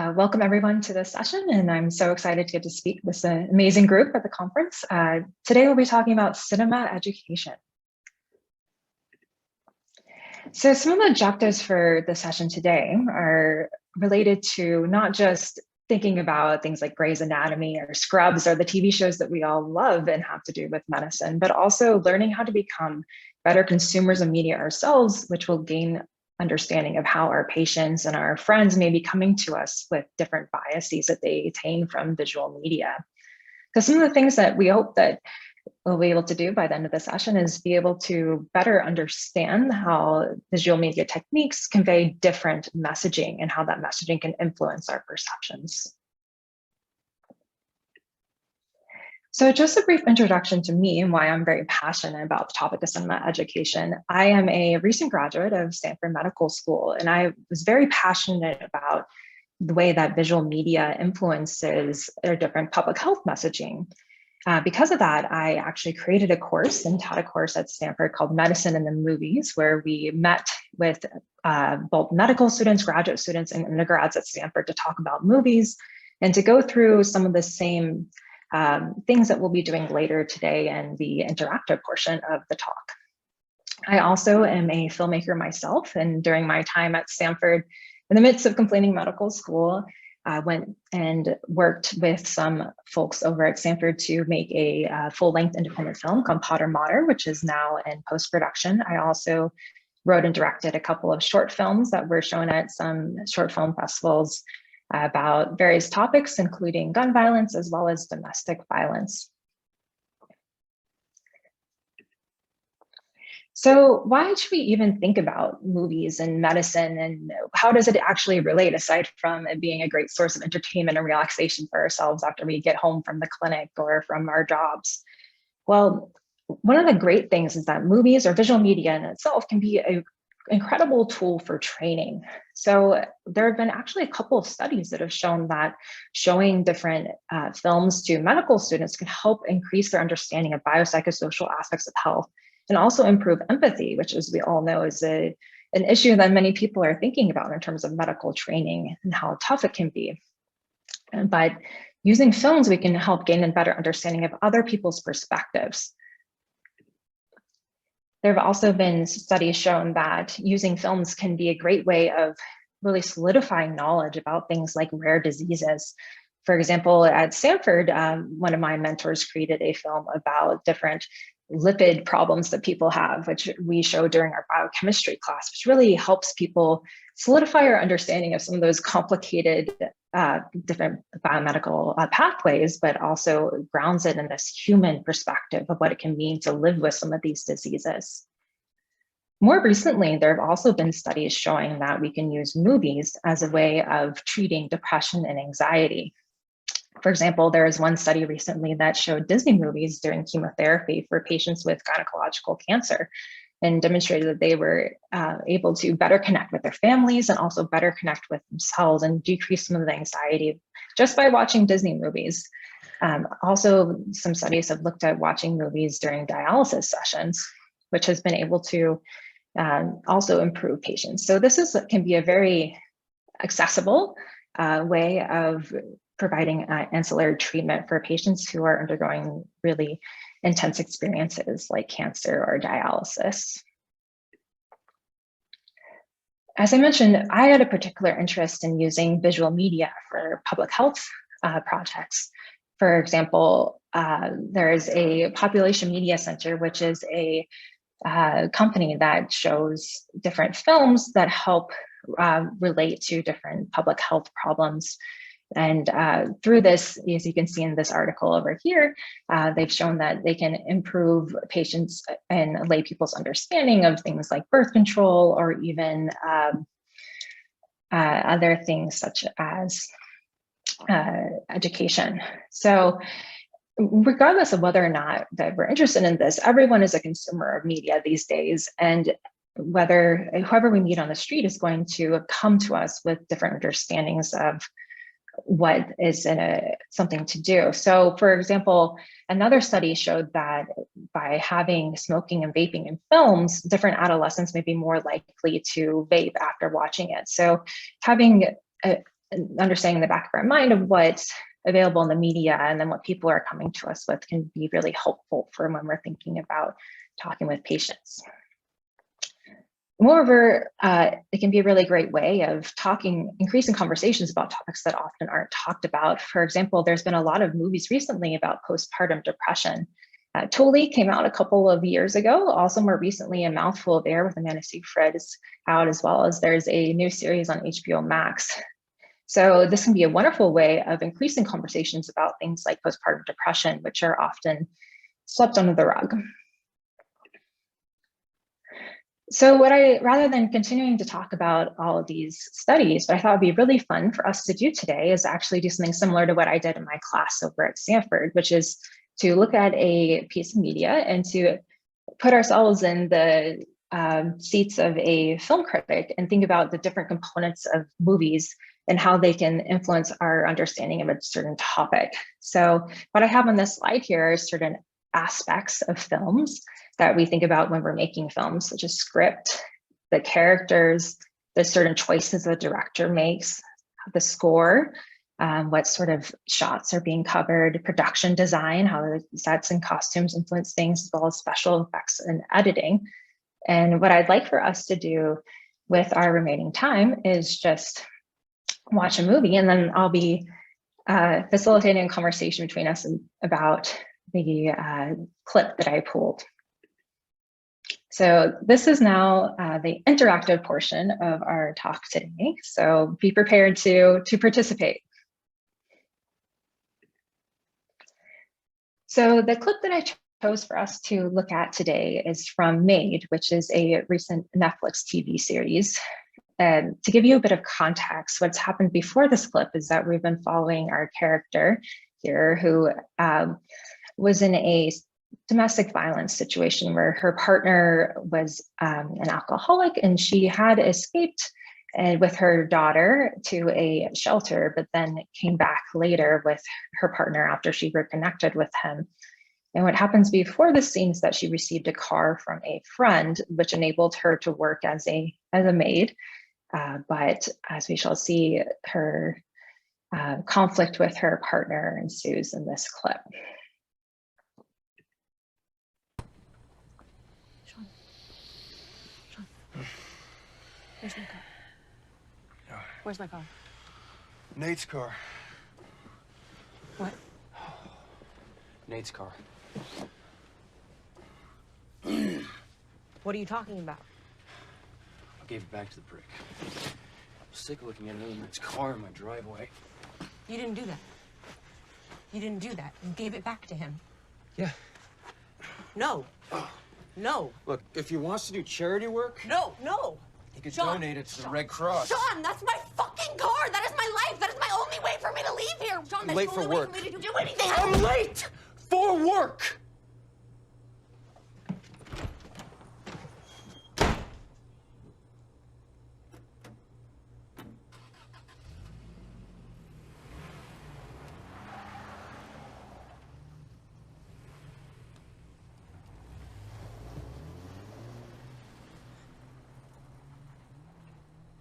Welcome everyone to this session, and I'm so excited to get to speak with an amazing group at the conference. Today we'll be talking about cinema education. So some of the objectives for the session today are related to not just thinking about things like Grey's Anatomy or Scrubs or the TV shows that we all love and have to do with medicine, but also learning how to become better consumers of media ourselves, which will gain understanding of how our patients and our friends may be coming to us with different biases that they attain from visual media. Because some of the things that we hope that we'll be able to do by the end of the session is be able to better understand how visual media techniques convey different messaging and how that messaging can influence our perceptions. So just a brief introduction to me and why I'm very passionate about the topic of cinema education. I am a recent graduate of Stanford Medical School, and I was very passionate about the way that visual media influences their different public health messaging. Because of that, I actually created a course and taught a course at Stanford called Medicine in the Movies, where we met with both medical students, graduate students, and undergrads at Stanford to talk about movies and to go through some of the same things that we'll be doing later today in the interactive portion of the talk. I also am a filmmaker myself, and during my time at Stanford, in the midst of completing medical school, I went and worked with some folks over at Stanford to make a full-length independent film called Potter Mater, which is now in post-production. I also wrote and directed a couple of short films that were shown at some short film festivals about various topics, including gun violence as well as domestic violence. So why should we even think about movies and medicine, and how does it actually relate, aside from it being a great source of entertainment and relaxation for ourselves after we get home from the clinic or from our jobs? Well, one of the great things is that movies or visual media in itself can be an incredible tool for training. So there have been actually a couple of studies that have shown that showing different films to medical students can help increase their understanding of biopsychosocial aspects of health and also improve empathy, which, as we all know, is an issue that many people are thinking about in terms of medical training and how tough it can be. But using films, we can help gain a better understanding of other people's perspectives. There have also been studies shown that using films can be a great way of really solidifying knowledge about things like rare diseases. For example, at Stanford, one of my mentors created a film about different lipid problems that people have, which we show during our biochemistry class, which really helps people solidify our understanding of some of those complicated different biomedical pathways, but also grounds it in this human perspective of what it can mean to live with some of these diseases. More recently, there have also been studies showing that we can use movies as a way of treating depression and anxiety. For example, there is one study recently that showed Disney movies during chemotherapy for patients with gynecological cancer and demonstrated that they were able to better connect with their families and also better connect with themselves and decrease some of the anxiety just by watching Disney movies. Also, some studies have looked at watching movies during dialysis sessions, which has been able to also improve patients. So this can be a very accessible way of providing ancillary treatment for patients who are undergoing really intense experiences like cancer or dialysis. As I mentioned, I had a particular interest in using visual media for public health projects. For example, there is a Population Media Center, which is a company that shows different films that help relate to different public health problems. And through this, as you can see in this article over here, they've shown that they can improve patients and lay people's understanding of things like birth control or even other things such as education. So regardless of whether or not that we're interested in this, everyone is a consumer of media these days. And whoever we meet on the street is going to come to us with different understandings of what is something to do. So for example, another study showed that by having smoking and vaping in films, different adolescents may be more likely to vape after watching it. So having understanding the back of our mind of what's available in the media and then what people are coming to us with can be really helpful for when we're thinking about talking with patients. Moreover, it can be a really great way of increasing conversations about topics that often aren't talked about. For example, there's been a lot of movies recently about postpartum depression. Tully came out a couple of years ago. Also more recently, A Mouthful of Air with Amanda Seyfried is out, as well as there's a new series on HBO Max. So this can be a wonderful way of increasing conversations about things like postpartum depression, which are often swept under the rug. So rather than continuing to talk about all of these studies, what I thought would be really fun for us to do today is actually do something similar to what I did in my class over at Stanford, which is to look at a piece of media and to put ourselves in the seats of a film critic and think about the different components of movies and how they can influence our understanding of a certain topic. So what I have on this slide here is certain aspects of films that we think about when we're making films, such as script, the characters, the certain choices the director makes, the score, what sort of shots are being covered, production design, how the sets and costumes influence things, as well as special effects and editing. And what I'd like for us to do with our remaining time is just watch a movie, and then I'll be facilitating a conversation between us about the clip that I pulled. So this is now the interactive portion of our talk today. So be prepared to participate. So the clip that I chose for us to look at today is from Made, which is a recent Netflix TV series. And to give you a bit of context, what's happened before this clip is that we've been following our character here who was in a domestic violence situation where her partner was an alcoholic, and she had escaped with her daughter to a shelter, but then came back later with her partner after she reconnected with him. And what happens before this scene is that she received a car from a friend, which enabled her to work as a maid. But as we shall see, her conflict with her partner ensues in this clip. Where's my car? Yeah. Where's my car? Nate's car. What? Nate's car. What are you talking about? I gave it back to the prick. I'm sick of looking at another man's car in my driveway. You didn't do that. You didn't do that. You gave it back to him. Yeah. No. No. Look, if he wants to do charity work, No, no. he could Sean, donate it to the Sean, Red Cross. Sean, that's my fucking car. That is my life. That is my only way for me to leave here. Sean, that's Late the for only work. way for me to do anything. I'm late for work!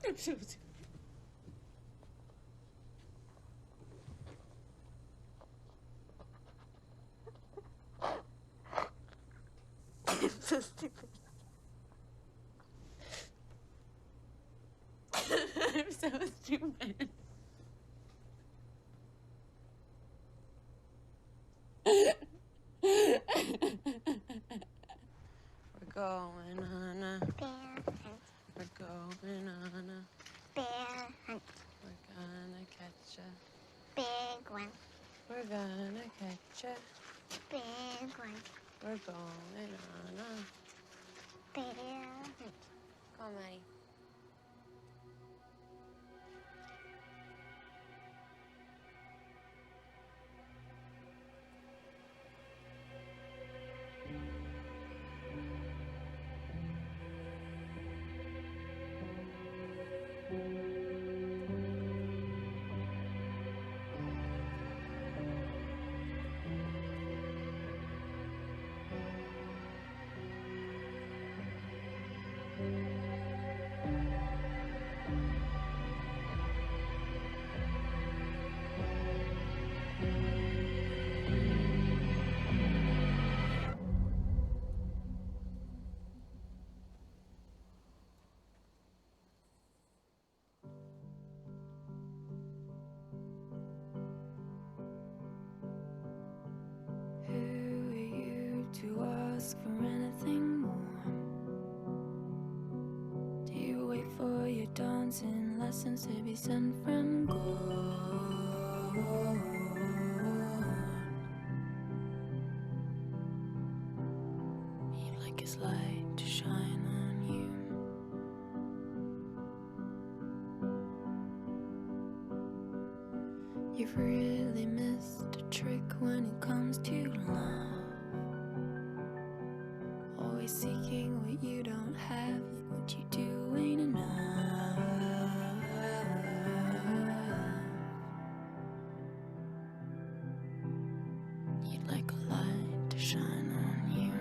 I'm so stupid. I'm so stupid. I'm so stupid. We're going on a Bear hunt. We're going on a Bear hunt. We're gonna catch a Big one. We're gonna catch a Big one. We're going on a Bear hunt. Come on, Maddie. wanting lessons to be sent from God. He'd like his light to shine on you. You've really missed a trick when it comes to love. Always seeking what you don't have, what you do ain't enough. You'd like a light to shine on you.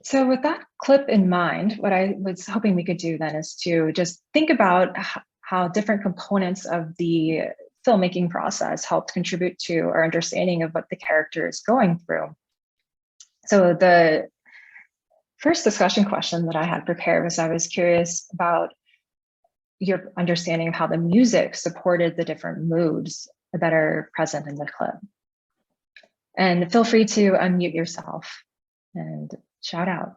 So with that clip in mind, what I was hoping we could do then is to just think about how different components of the filmmaking process helped contribute to our understanding of what the character is going through. So the first discussion question that I had prepared was I was curious about your understanding of how the music supported the different moods that are present in the clip. And feel free to unmute yourself and shout out.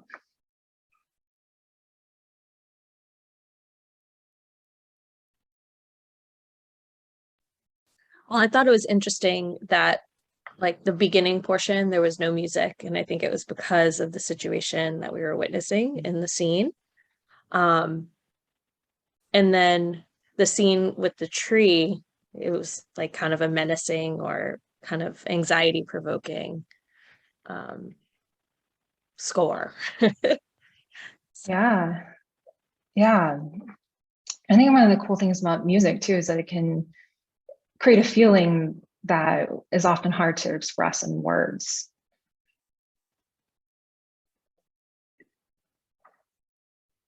Well, I thought it was interesting that like the beginning portion, there was no music. And I think it was because of the situation that we were witnessing in the scene. And then the scene with the tree, it was like kind of a menacing or kind of anxiety provoking score. Yeah. Yeah. I think one of the cool things about music too is that it can create a feeling that is often hard to express in words.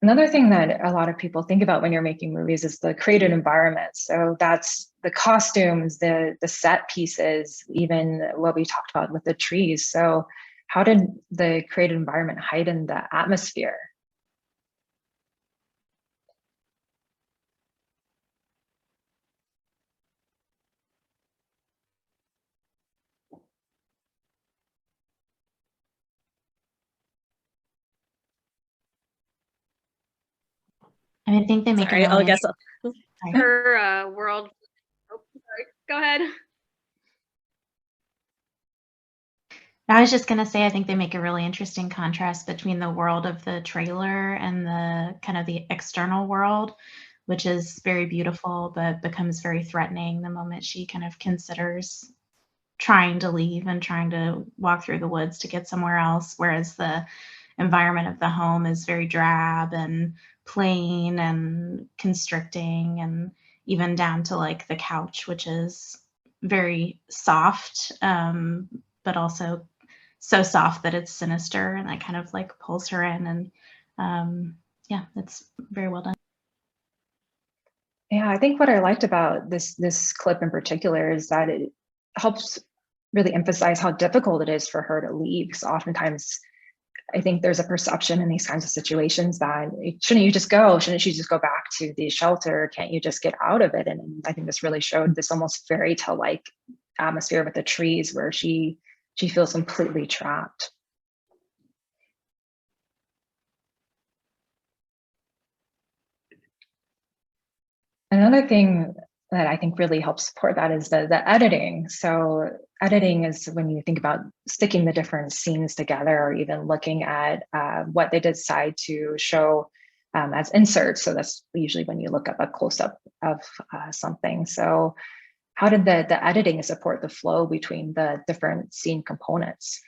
Another thing that a lot of people think about when you're making movies is the created environment. So that's the costumes, the set pieces, even what we talked about with the trees. So how did the created environment heighten the atmosphere? I think they make Sorry, it really I guess her world. Oh, sorry. Go ahead. I was just going to say, I think they make a really interesting contrast between the world of the trailer and the kind of the external world, which is very beautiful, but becomes very threatening the moment she kind of considers trying to leave and trying to walk through the woods to get somewhere else. Whereas the environment of the home is very drab and plain and constricting, and even down to like the couch, which is very soft, but also so soft that it's sinister, and that kind of like pulls her in. And yeah, it's very well done. Yeah, I think what I liked about this clip in particular is that it helps really emphasize how difficult it is for her to leave. Because oftentimes I think there's a perception in these kinds of situations that shouldn't you just go? Shouldn't she just go back to the shelter? Can't you just get out of it? And I think this really showed this almost fairy tale-like atmosphere with the trees where she feels completely trapped. Another thing that I think really helps support that is the editing. So editing is when you think about sticking the different scenes together, or even looking at what they decide to show as inserts. So that's usually when you look up a close-up of something. So how did the editing support the flow between the different scene components?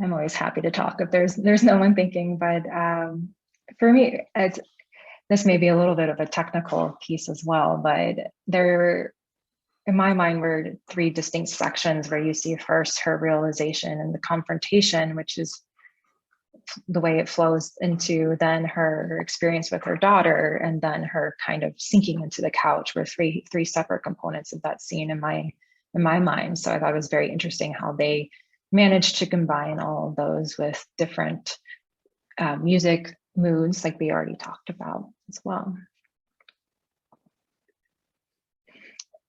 I'm always happy to talk if there's no one thinking, but for me, this may be a little bit of a technical piece as well, but there, in my mind, were three distinct sections where you see first her realization and the confrontation, which is the way it flows into then her experience with her daughter, and then her kind of sinking into the couch, were three separate components of that scene in my mind. So I thought it was very interesting how they managed to combine all of those with different music moods, like we already talked about as well.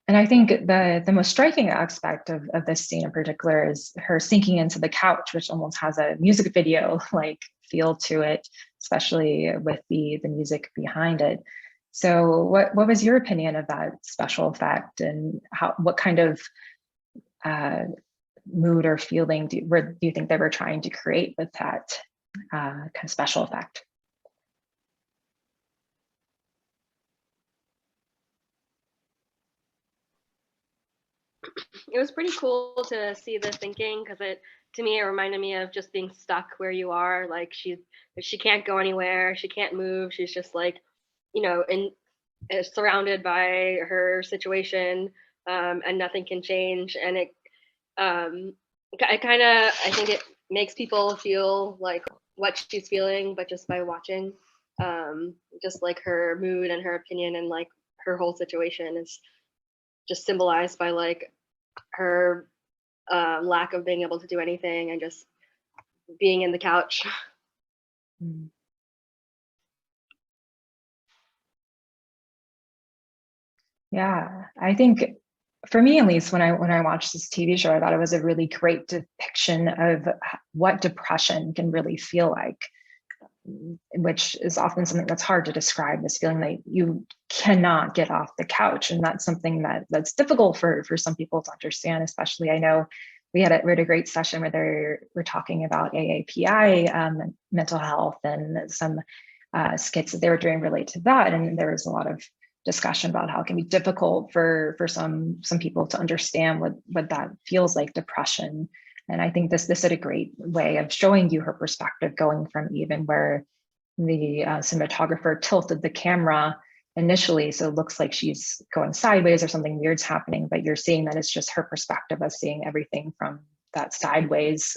And I think the most striking aspect of this scene in particular is her sinking into the couch, which almost has a music video like feel to it, especially with the music behind it. So what was your opinion of that special effect, and what kind of mood or feeling do you think they were trying to create with that kind of special effect? It was pretty cool to see the thinking, because to me it reminded me of just being stuck where you are. Like she can't go anywhere, she can't move, she's just like, surrounded by her situation, and nothing can change. And I think it makes people feel like what she's feeling, but just by watching, just like her mood and her opinion and like her whole situation is just symbolized by like her lack of being able to do anything and just being in the couch. Yeah, I think for me, at least, when I watched this TV show, I thought it was a really great depiction of what depression can really feel like, which is often something that's hard to describe, this feeling that you cannot get off the couch. And that's something that's difficult for some people to understand, especially. I know we had a great session where they were talking about AAPI, mental health, and some skits that they were doing relate to that. And there was a lot of discussion about how it can be difficult for some people to understand what that feels like, depression. And I think this did a great way of showing you her perspective, going from even where the cinematographer tilted the camera initially, so it looks like she's going sideways or something weird's happening, but you're seeing that it's just her perspective of seeing everything from that sideways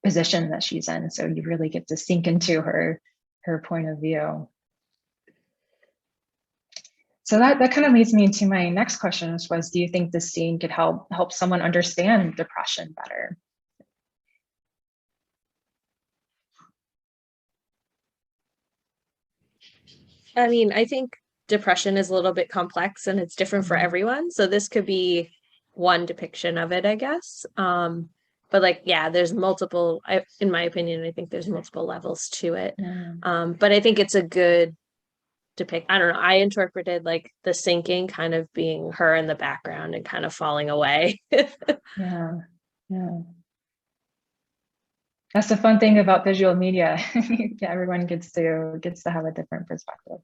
position that she's in. So you really get to sink into her point of view. So that kind of leads me to my next question, which was, do you think this scene could help someone understand depression better? I mean, I think depression is a little bit complex and it's different for everyone. So this could be one depiction of it, I guess. But like, yeah, there's multiple, in my opinion, I think there's multiple levels to it. But I think it's a good depict. I don't know. I interpreted like the sinking kind of being her in the background and kind of falling away. Yeah. That's the fun thing about visual media. Everyone gets to have a different perspective.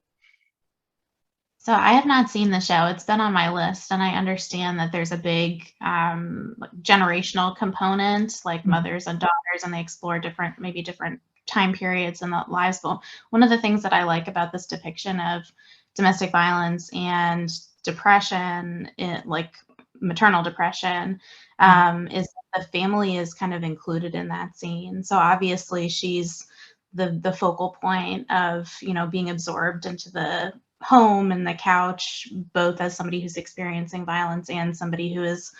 So I have not seen the show. It's been on my list, and I understand that there's a big generational component, like mothers and daughters, and they explore different time periods in the lives. But one of the things that I like about this depiction of domestic violence and depression, like maternal depression, is that the family is kind of included in that scene. So obviously she's the focal point of, being absorbed into the home and the couch, both as somebody who's experiencing violence and somebody who is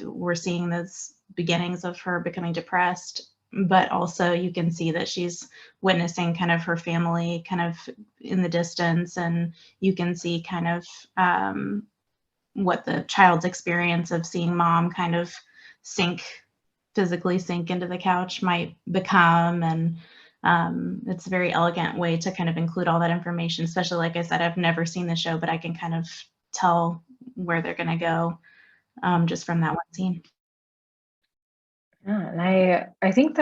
we're seeing those beginnings of her becoming depressed. But also you can see that she's witnessing kind of her family kind of in the distance, and you can see kind of what the child's experience of seeing mom kind of physically sink into the couch might become. And it's a very elegant way to kind of include all that information, especially, like I said, I've never seen the show, but I can kind of tell where they're going to go just from that one scene. Yeah, and I think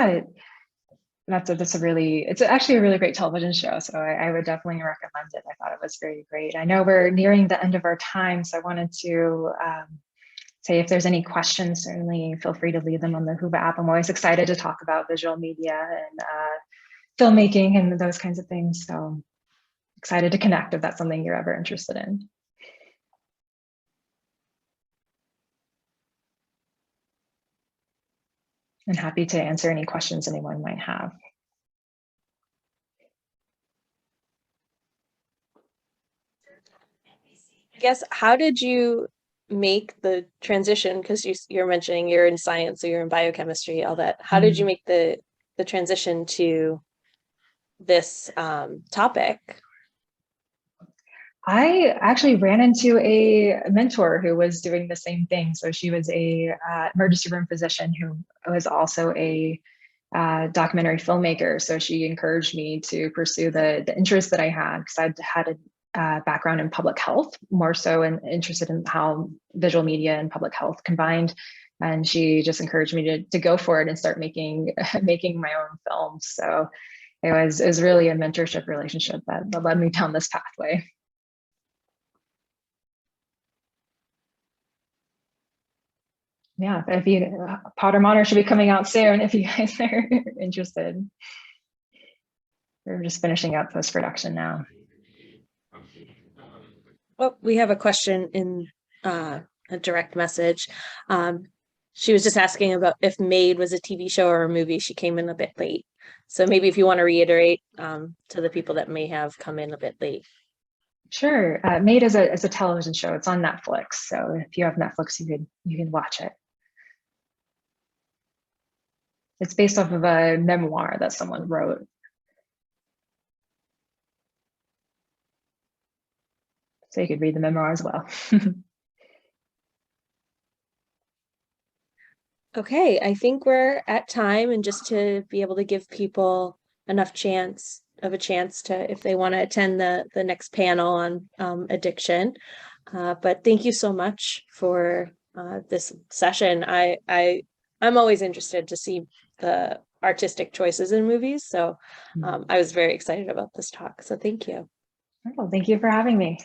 it's actually a really great television show. So I would definitely recommend it. I thought it was very great. I know we're nearing the end of our time, so I wanted to say if there's any questions, certainly feel free to leave them on the Whova app. I'm always excited to talk about visual media and filmmaking and those kinds of things. So excited to connect if that's something you're ever interested in. And happy to answer any questions anyone might have. I guess, how did you make the transition? Because you're mentioning you're in science, so you're in biochemistry, all that. How did you make the transition to this topic? I actually ran into a mentor who was doing the same thing. So she was a emergency room physician who was also a documentary filmmaker. So she encouraged me to pursue the interest that I had, because I'd had a background in public health, more so and interested in how visual media and public health combined. And she just encouraged me to go for it and start making my own films. So it was really a mentorship relationship that led me down this pathway. Yeah, if you Potter Monitor should be coming out soon if you guys are interested. We're just finishing up post-production now. Well, we have a question in a direct message. She was just asking about if Maid was a TV show or a movie. She came in a bit late. So maybe if you want to reiterate to the people that may have come in a bit late. Sure. Maid is a television show. It's on Netflix. So if you have Netflix, you can watch it. It's based off of a memoir that someone wrote. So you could read the memoir as well. Okay, I think we're at time, and just to be able to give people enough chance to, if they want to attend the next panel on addiction. But thank you so much for this session. I'm always interested to see the artistic choices in movies. So I was very excited about this talk. So thank you. Well, thank you for having me.